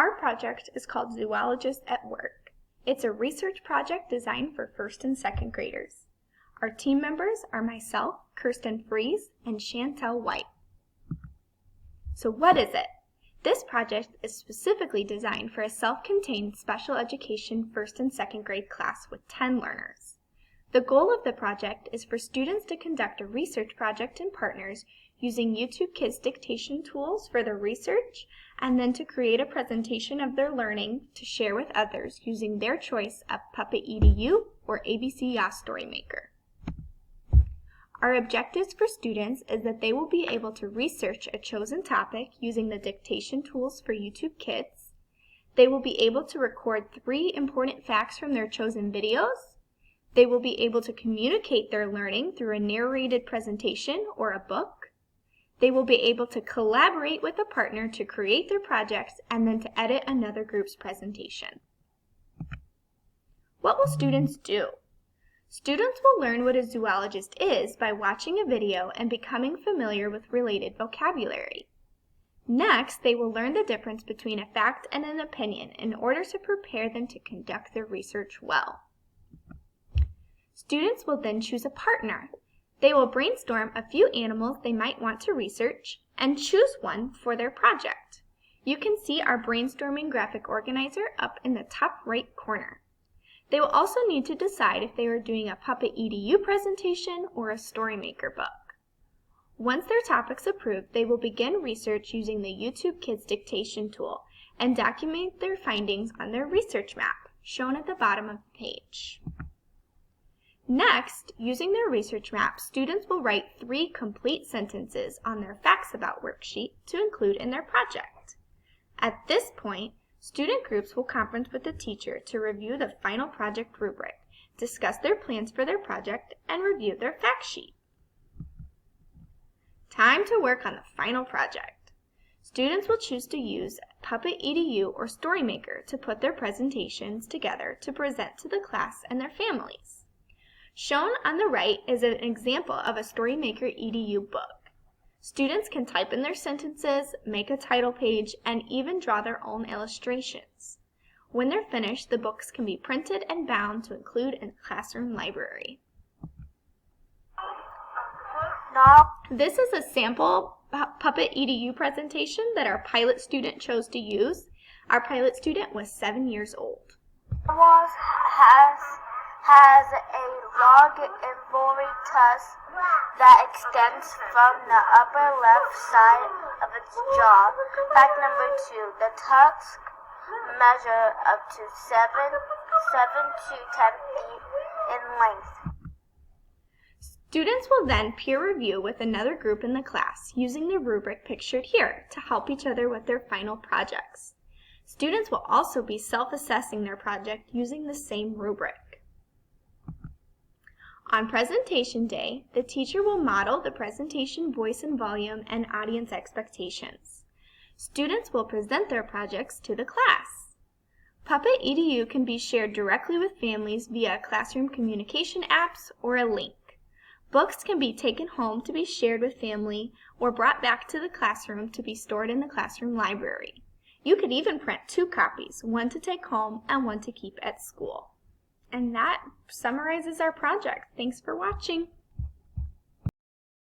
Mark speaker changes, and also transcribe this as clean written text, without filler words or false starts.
Speaker 1: Our project is called Zoologists at Work. It's a research project designed for first and second graders. Our team members are myself, Kirsten Fries, and Chantel White. So what is it? This project is specifically designed for a self-contained special education first and second grade class with 10 learners. The goal of the project is for students to conduct a research project in partners using YouTube Kids dictation tools for their research, and then to create a presentation of their learning to share with others using their choice of Puppet EDU or ABC YA Storymaker. Our objectives for students is that they will be able to research a chosen topic using the dictation tools for YouTube Kids. They will be able to record 3 important facts from their chosen videos. They will be able to communicate their learning through a narrated presentation or a book. They will be able to collaborate with a partner to create their projects and then to edit another group's presentation. What will students do? Students will learn what a zoologist is by watching a video and becoming familiar with related vocabulary. Next, they will learn the difference between a fact and an opinion in order to prepare them to conduct their research well. Students will then choose a partner. They will brainstorm a few animals they might want to research and choose one for their project. You can see our brainstorming graphic organizer up in the top right corner. They will also need to decide if they are doing a Puppet EDU presentation or a Storymaker book. Once their topic's approved, they will begin research using the YouTube Kids dictation tool and document their findings on their research map, shown at the bottom of the page. Next, using their research map, students will write 3 complete sentences on their Facts About worksheet to include in their project. At this point, student groups will conference with the teacher to review the final project rubric, discuss their plans for their project, and review their fact sheet. Time to work on the final project. Students will choose to use Puppet EDU or Storymaker to put their presentations together to present to the class and their families. Shown on the right is an example of a Storymaker EDU book. Students can type in their sentences, make a title page, and even draw their own illustrations. When they're finished, the books can be printed and bound to include in the classroom library. This is a sample Puppet EDU presentation that our pilot student chose to use. Our pilot student was 7 years old.
Speaker 2: Has a long involutus that extends from the upper left side of its jaw. Fact number 2, the tusks measure up to 7 to 10 feet in length.
Speaker 1: Students will then peer review with another group in the class using the rubric pictured here to help each other with their final projects. Students will also be self-assessing their project using the same rubric. On presentation day, the teacher will model the presentation voice and volume and audience expectations. Students will present their projects to the class. Puppet EDU can be shared directly with families via classroom communication apps or a link. Books can be taken home to be shared with family or brought back to the classroom to be stored in the classroom library. You could even print 2 copies, one to take home and one to keep at school. And that summarizes our project. Thanks for watching.